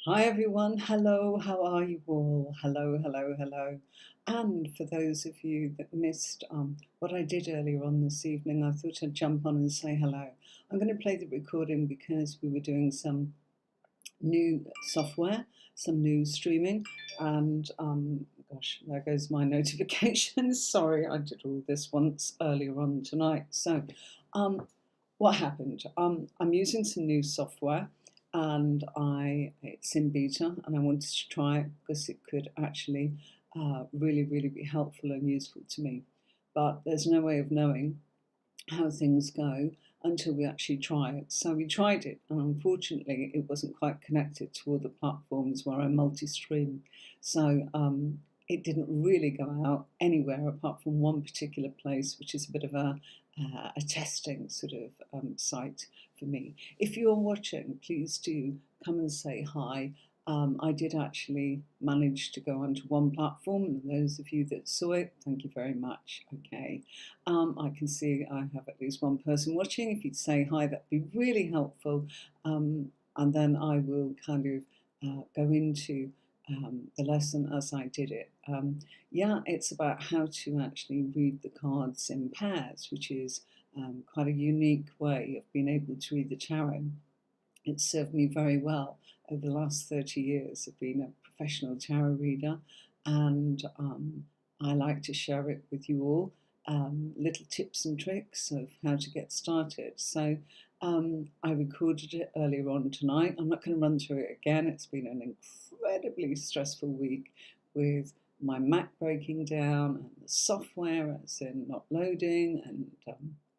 Hi everyone, hello, how are you all? Hello, hello, hello. And for those of you that missed what I did earlier on this evening, I thought I'd jump on and say hello. I'm going to play the recording because we were doing some new software, some new streaming, and gosh, there goes my notifications. Sorry, I did all this once earlier on tonight. So, um, what happened? I'm using some new software, and it's in beta, and I wanted to try it because it could actually really, really be helpful and useful to me. But there's no way of knowing how things go until we actually try it. So we tried it, and unfortunately, it wasn't quite connected to all the platforms where I multi-stream. So it didn't really go out anywhere apart from one particular place, which is a bit of a testing sort of site for me. If you're watching, please do come and say hi. I did actually manage to go onto one platform, and those of you that saw it, thank you very much. Okay. I can see I have at least one person watching. If you'd say hi, that'd be really helpful. And then I will kind of go into the lesson as I did it. Yeah, it's about how to actually read the cards in pairs, which is quite a unique way of being able to read the tarot. It's served me very well over the last 30 years of being a professional tarot reader, and I like to share it with you all. Little tips and tricks of how to get started. So I recorded it earlier on tonight. I'm not going to run through it again. It's been an incredibly stressful week with my Mac breaking down and the software as in not loading and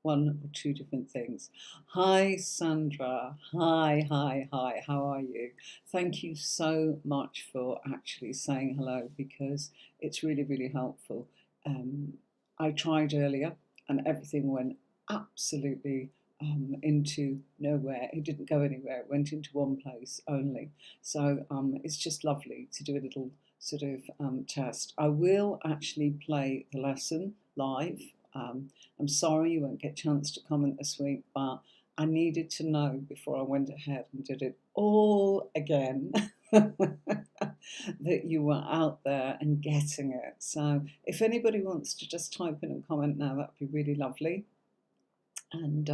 one or two different things. Hi, Sandra. Hi, hi, hi. How are you? Thank you so much for actually saying hello because it's really, really helpful. Um, I tried earlier and everything went absolutely into nowhere. It didn't go anywhere. It went into one place only. So it's just lovely to do a little sort of test. I will actually play the lesson live. I'm sorry you won't get a chance to comment this week, but I needed to know before I went ahead and did it all again that you were out there and getting it. So if anybody wants to just type in a comment now, that'd be really lovely. And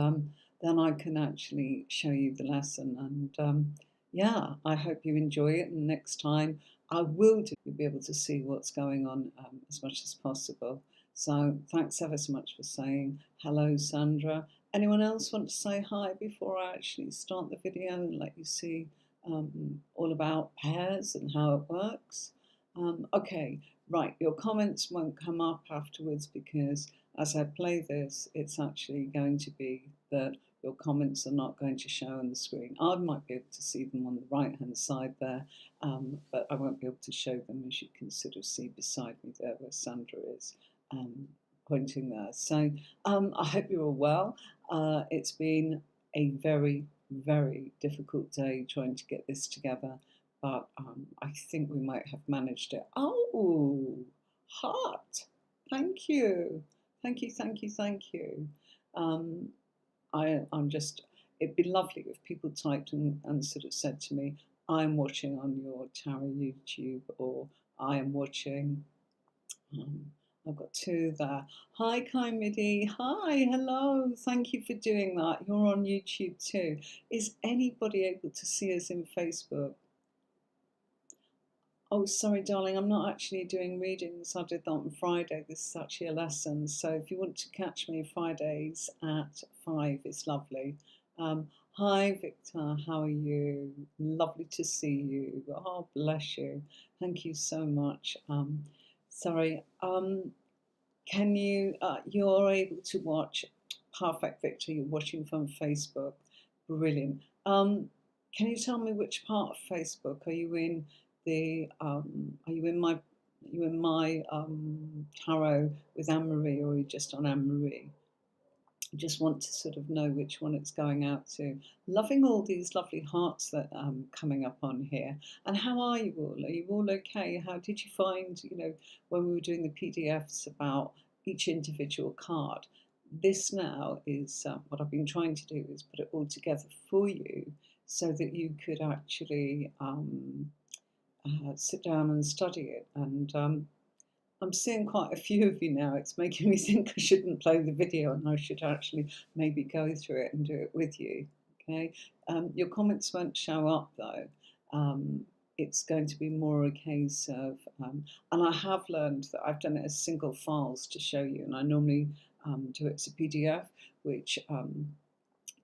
then I can actually show you the lesson. And yeah, I hope you enjoy it. And next time I will do, you'll be able to see what's going on as much as possible. So thanks ever so much for saying hello, Sandra. Anyone else want to say hi before I actually start the video and let you see all about pairs and how it works? Okay, right, your comments won't come up afterwards because as I play this, it's actually going to be that your comments are not going to show on the screen. I might be able to see them on the right-hand side there, but I won't be able to show them, as you can sort of see beside me there where Sandra is pointing there. So I hope you're all well. It's been a very, very difficult day trying to get this together, but I think we might have managed it. Oh, heart! Thank you. Thank you, thank you, thank you. Um, I'm just, it'd be lovely if people typed and sort of said to me, I'm watching on your Tarot YouTube, or I am watching. Um, I've got two there. Hi, Kai Midi. Hi, hello. Thank you for doing that. You're on YouTube too. Is anybody able to see us in Facebook? Oh, sorry, darling, I'm not actually doing readings. I did that on Friday. This is actually a lesson. So if you want to catch me Fridays at 5, it's lovely. Hi, Victor, how are you? Lovely to see you. Oh, bless you. Thank you so much. Sorry, can you, you're able to watch, perfect, Victor, you're watching from Facebook. Brilliant. Can you tell me which part of Facebook? Are you in are you in my tarot with Anne Marie, or are you just on Anne Marie? I just want to sort of know which one it's going out to. Loving all these lovely hearts that coming up on here. And how are you all? Are you all okay? How did you find, when we were doing the PDFs about each individual card? This now is what I've been trying to do is put it all together for you so that you could actually sit down and study it. And I'm seeing quite a few of you now. It's making me think I shouldn't play the video and I should actually maybe go through it and do it with you. Okay, your comments won't show up though. It's going to be more a case of, and I have learned that I've done it as single files to show you, and I normally do it as a PDF, which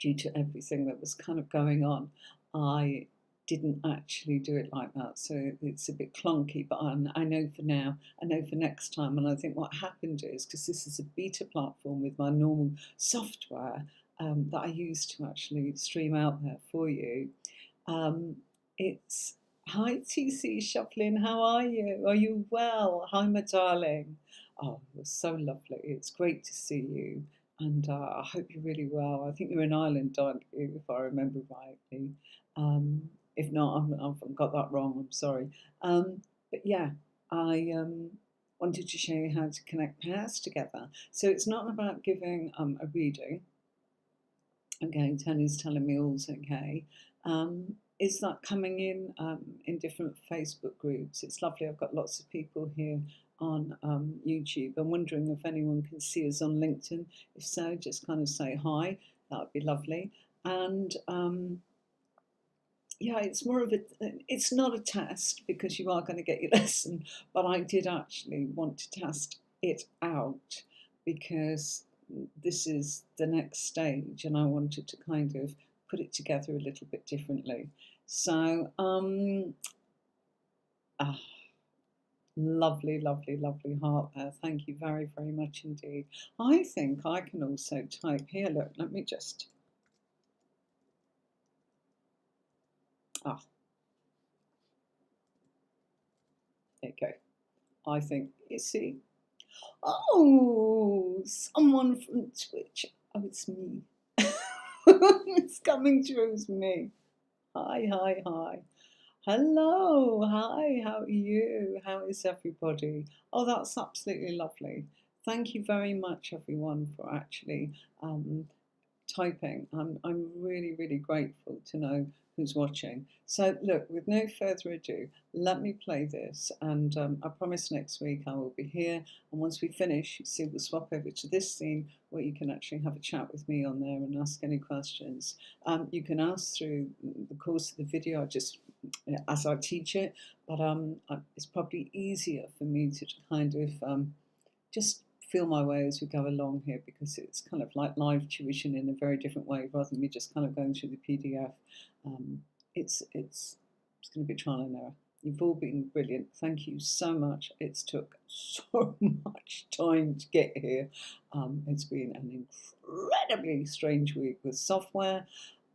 due to everything that was kind of going on, I didn't actually do it like that. So it's a bit clunky, but I know for now, I know for next time. And I think what happened is, because this is a beta platform with my normal software that I use to actually stream out there for you, it's hi TC Shufflin, how are you? Are you well? Hi, my darling. Oh, you're so lovely. It's great to see you. And I hope you're really well. I think you're in Ireland, aren't you, if I remember rightly? If not, I've got that wrong. I'm sorry. But yeah, I wanted to show you how to connect pairs together. So it's not about giving a reading. Okay, Tony's telling me all's okay. Is that coming in different Facebook groups? It's lovely. I've got lots of people here on YouTube. I'm wondering if anyone can see us on LinkedIn. If so, just kind of say hi. That would be lovely. And yeah, it's more of a, it's not a test because you are going to get your lesson, but I did actually want to test it out because this is the next stage and I wanted to kind of put it together a little bit differently. So, ah, lovely, lovely, lovely heart there. Thank you very, very much indeed. I think I can also type here. Look, let me just, ah, there you go. I think, you see, oh, someone from Twitch. Oh, it's me. It's coming through as me. Hi, hi, hi. Hello, hi, how are you? How is everybody? Oh, that's absolutely lovely. Thank you very much, everyone, for actually typing. I'm really, really grateful to know who's watching. So look, with no further ado, let me play this, and I promise next week I will be here, and once we finish, you see, we'll swap over to this scene where you can actually have a chat with me on there and ask any questions. You can ask through the course of the video, as I teach it, but it's probably easier for me to kind of just feel my way as we go along here because it's kind of like live tuition in a very different way rather than me just kind of going through the PDF. It's going to be trial and error. You've all been brilliant. Thank you so much. It's took so much time to get here. It's been an incredibly strange week with software.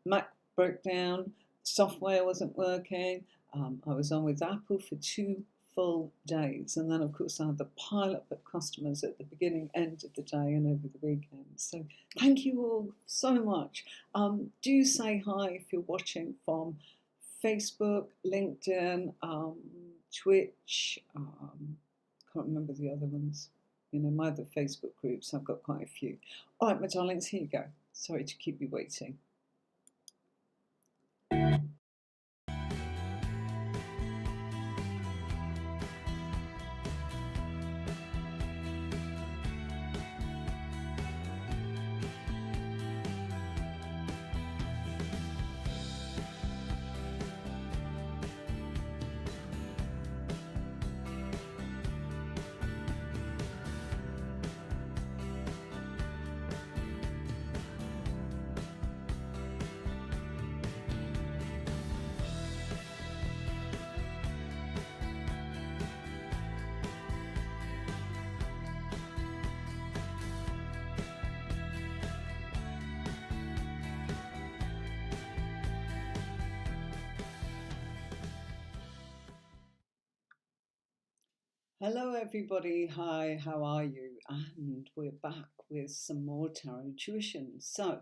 Mac broke down. Software wasn't working. I was on with Apple for 2 full days. And then, of course, I had the pile up of customers at the beginning, end of the day, and over the weekend. So thank you all so much. Do say hi if you're watching from Facebook, LinkedIn, Twitch. Can't remember the other ones. You know, my other Facebook groups, I've got quite a few. All right, my darlings, here you go. Sorry to keep you waiting. Hello, everybody. Hi, how are you? And we're back with some more tarot tuition. So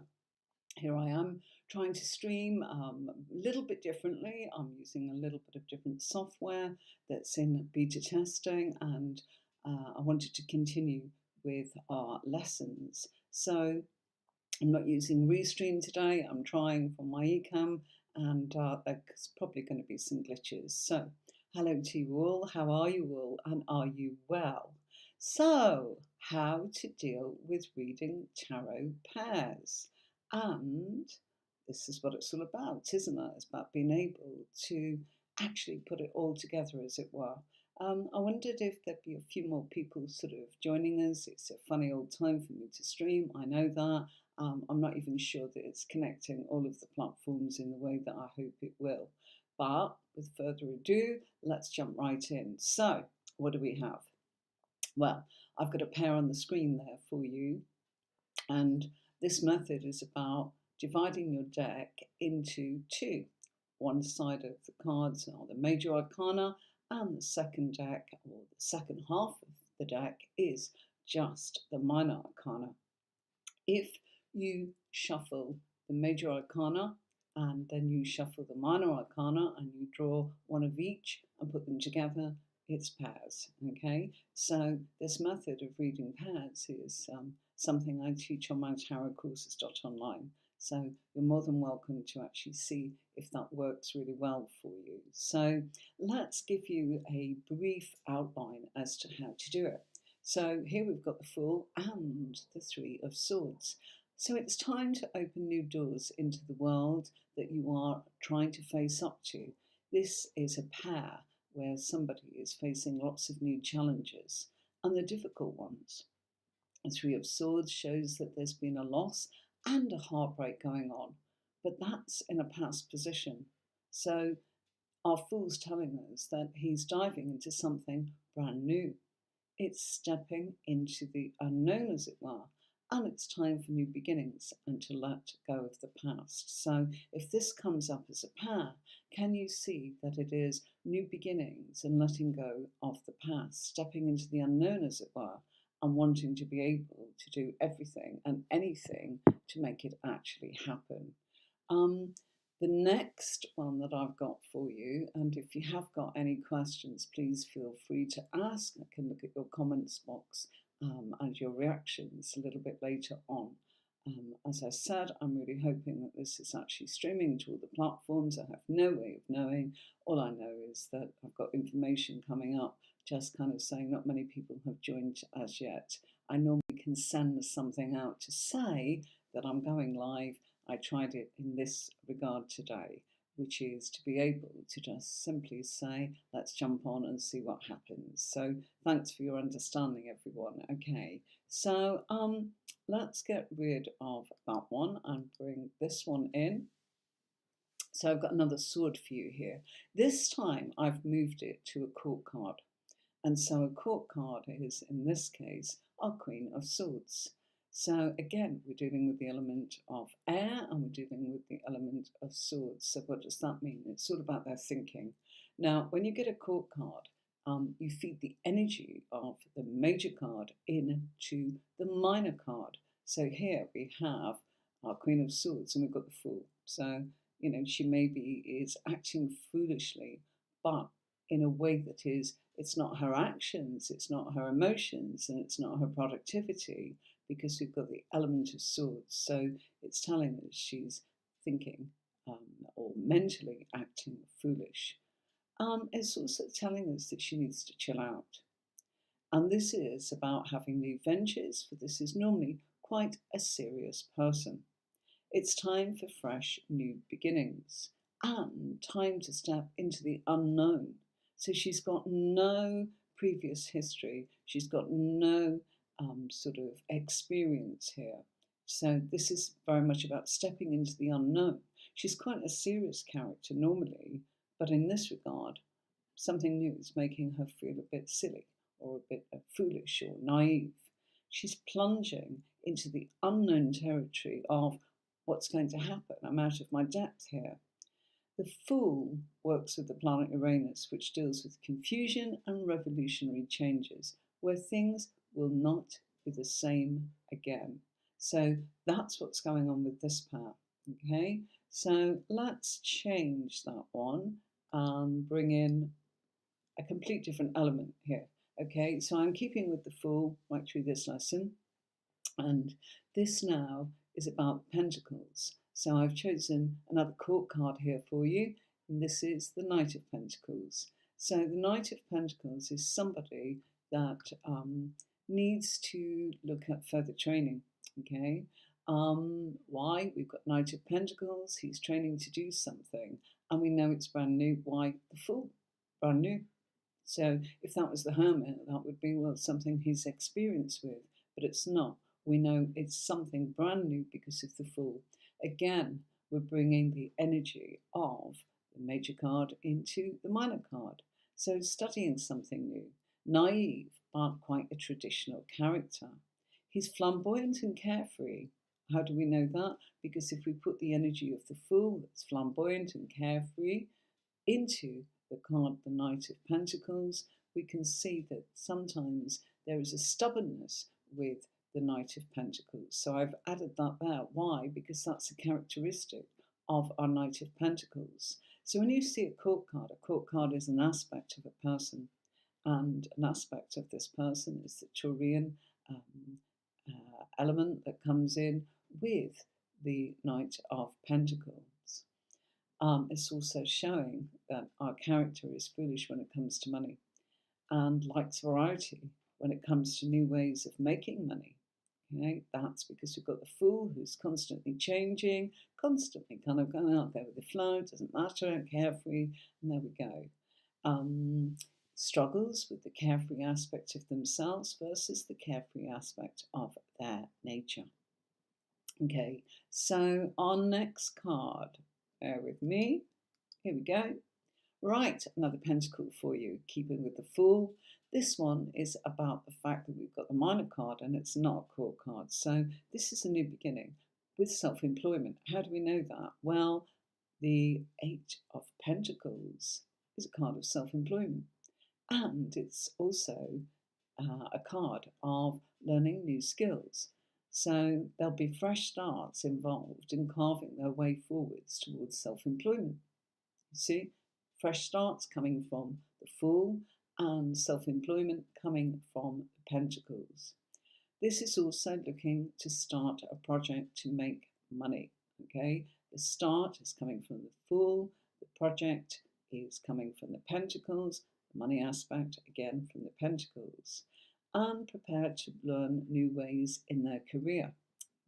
here I am trying to stream a little bit differently. I'm using a little bit of different software that's in beta testing, and I wanted to continue with our lessons. So I'm not using Restream today. I'm trying from my Ecamm and there's probably going to be some glitches. So, hello to you all. How are you all? And are you well? So, how to deal with reading tarot pairs. And this is what it's all about, isn't it? It's about being able to actually put it all together, as it were. I wondered if there'd be a few more people sort of joining us. It's a funny old time for me to stream, I know that. I'm not even sure that it's connecting all of the platforms in the way that I hope it will. But with further ado, let's jump right in. So, what do we have? Well, I've got a pair on the screen there for you, and this method is about dividing your deck into two. One side of the cards are the major arcana, and the second deck, or the second half of the deck, is just the minor arcana. If you shuffle the major arcana and then you shuffle the minor arcana and you draw one of each and put them together, it's pairs. Okay, so this method of reading pairs is something I teach on my tarotcourses.online. So you're more than welcome to actually see if that works really well for you. So let's give you a brief outline as to how to do it. So here we've got the Fool and the Three of Swords. So it's time to open new doors into the world that you are trying to face up to. This is a pair where somebody is facing lots of new challenges and the difficult ones. The Three of Swords shows that there's been a loss and a heartbreak going on, but that's in a past position. So our Fool's telling us that he's diving into something brand new. It's stepping into the unknown, as it were, and it's time for new beginnings and to let go of the past. So, if this comes up as a pair, can you see that it is new beginnings and letting go of the past, stepping into the unknown, as it were, and wanting to be able to do everything and anything to make it actually happen? The next one that I've got for you, and if you have got any questions, please feel free to ask. I can look at your comments box and your reactions a little bit later on. As I said, I'm really hoping that this is actually streaming to all the platforms. I have no way of knowing. All I know is that I've got information coming up, just kind of saying not many people have joined as yet. I normally can send something out to say that I'm going live. I tried it in this regard today, which is to be able to just simply say, let's jump on and see what happens. So thanks for your understanding, everyone. Okay, so let's get rid of that one and bring this one in. So I've got another sword for you here. This time I've moved it to a court card. And so a court card is, in this case, our Queen of Swords. So again, we're dealing with the element of air and we're dealing with the element of swords. So what does that mean? It's all about their thinking. Now, when you get a court card, you feed the energy of the major card into the minor card. So here we have our Queen of Swords and we've got the Fool. So, you know, she maybe is acting foolishly, but in a way that is, it's not her actions, it's not her emotions, and it's not her productivity, because we've got the element of swords. So it's telling us she's thinking or mentally acting foolish. It's also telling us that she needs to chill out. And this is about having new ventures, for this is normally quite a serious person. It's time for fresh new beginnings and time to step into the unknown. So she's got no previous history, she's got no sort of experience here. So this is very much about stepping into the unknown. She's quite a serious character normally, but in this regard, something new is making her feel a bit silly or a bit foolish or naive. She's plunging into the unknown territory of what's going to happen. I'm out of my depth here. The Fool works with the planet Uranus, which deals with confusion and revolutionary changes, where things will not be the same again. So that's what's going on with this pair. Okay, so let's change that one and bring in a complete different element here. Okay, so I'm keeping with the Fool right through this lesson, and this now is about Pentacles. So I've chosen another court card here for you, and this is the Knight of Pentacles. So the Knight of Pentacles is somebody that needs to look at further training, okay? Why? We've got Knight of Pentacles, he's training to do something, and we know it's brand new. Why? The Fool, brand new. So if that was the Hermit, that would be, well, something he's experienced with, but it's not. We know it's something brand new because of the Fool. Again, we're bringing the energy of the major card into the minor card. So studying something new, naive, but quite a traditional character. He's flamboyant and carefree. How do we know that? Because if we put the energy of the Fool, that's flamboyant and carefree, into the card, the Knight of Pentacles, we can see that sometimes there is a stubbornness with the Knight of Pentacles. So I've added that there. Why? Because that's a characteristic of our Knight of Pentacles. So when you see a court card is an aspect of a person, and an aspect of this person is the Taurian element that comes in with the Knight of Pentacles. It's also showing that our character is foolish when it comes to money and likes variety when it comes to new ways of making money. Okay? That's because we've got the Fool who's constantly changing, constantly kind of going out there with the flow, doesn't matter, carefree, and there we go. Struggles with the carefree aspect of themselves versus the carefree aspect of their nature. Okay, so our next card, bear with me, here we go. Right, another pentacle for you, keeping with the Fool. This one is about the fact that we've got the minor card and it's not a court card. So this is a new beginning with self-employment. How do we know that? Well, the Eight of Pentacles is a card of self-employment. And it's also a card of learning new skills. So there'll be fresh starts involved in carving their way forwards towards self-employment. You see, fresh starts coming from the Fool and self-employment coming from the Pentacles. This is also looking to start a project to make money, okay? The start is coming from the Fool, the project is coming from the Pentacles, the money aspect again from the Pentacles, and prepared to learn new ways in their career.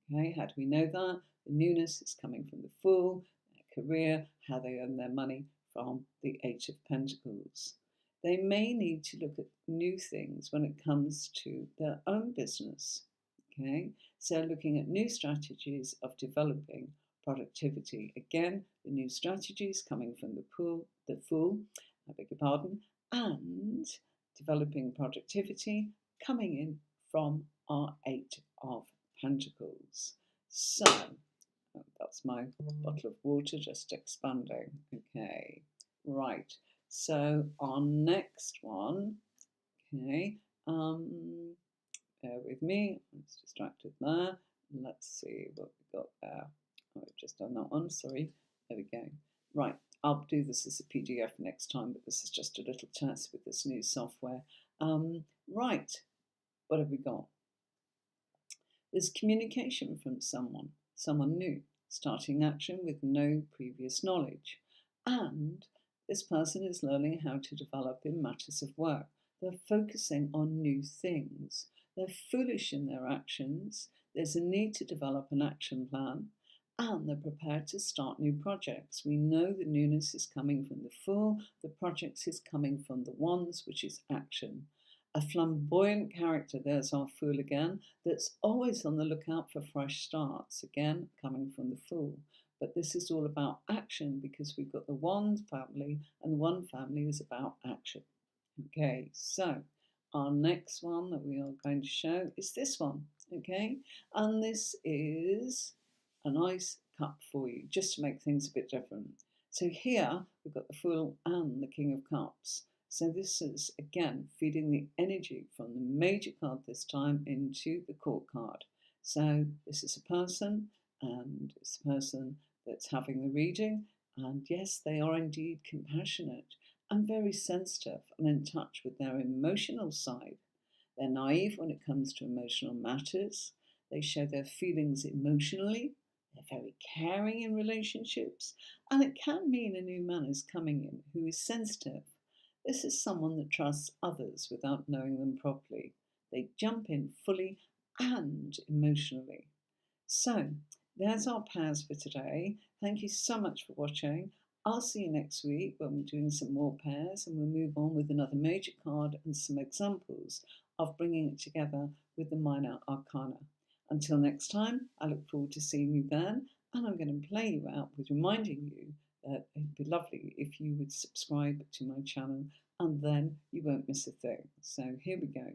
Okay, how do we know that? The newness is coming from the Fool, their career, how they earn their money from the Eight of Pentacles. They may need to look at new things when it comes to their own business. Okay, so looking at new strategies of developing productivity. Again, the new strategies coming from the Fool, I beg your pardon, and developing productivity coming in from our Eight of Pentacles. So, that's my bottle of water just expanding. Okay, right. So our next one, okay, bear with me, I was distracted there. Let's see what we got there. Oh, I've just done that one, sorry. There we go. Right, I'll do this as a PDF next time, but this is just a little test with this new software. Right, what have we got? There's communication from someone new, starting action with no previous knowledge. And this person is learning how to develop in matters of work. They're focusing on new things. They're foolish in their actions. There's a need to develop an action plan. And they're prepared to start new projects. We know the newness is coming from the Fool. The projects is coming from the Wands, which is action. A flamboyant character, there's our Fool again, that's always on the lookout for fresh starts, again, coming from the Fool. But this is all about action because we've got the Wand family, and the Wand family is about action. Okay, so our next one that we are going to show is this one, okay? And this is a nice cup for you, just to make things a bit different. So here we've got the Fool and the King of Cups. So this is, again, feeding the energy from the major card this time into the court card. So this is a person, and it's a person that's having the reading. And yes, they are indeed compassionate and very sensitive and in touch with their emotional side. They're naive when it comes to emotional matters. They show their feelings emotionally. They're very caring in relationships, and it can mean a new man is coming in who is sensitive. This is someone that trusts others without knowing them properly. They jump in fully and emotionally. So, there's our pairs for today. Thank you so much for watching. I'll see you next week when we're doing some more pairs and we'll move on with another major card and some examples of bringing it together with the minor arcana. Until next time, I look forward to seeing you then, and I'm going to play you out with reminding you that it'd be lovely if you would subscribe to my channel, and then you won't miss a thing. So here we go.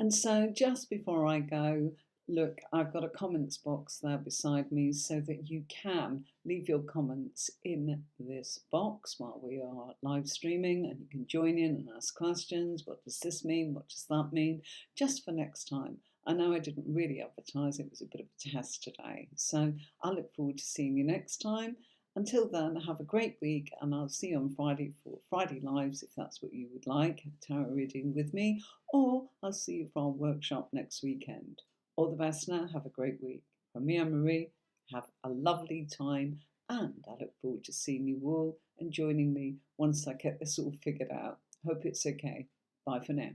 And so just before I go, look, I've got a comments box there beside me so that you can leave your comments in this box while we are live streaming, and you can join in and ask questions. What does this mean? What does that mean? Just for next time. I know I didn't really advertise, it was a bit of a test today. So I look forward to seeing you next time. Until then, have a great week, and I'll see you on Friday for Friday Lives if that's what you would like, tarot reading with me, or I'll see you for our workshop next weekend. All the best now, have a great week. From me, Anne-Marie, have a lovely time, and I look forward to seeing you all and joining me once I get this all figured out. Hope it's okay. Bye for now.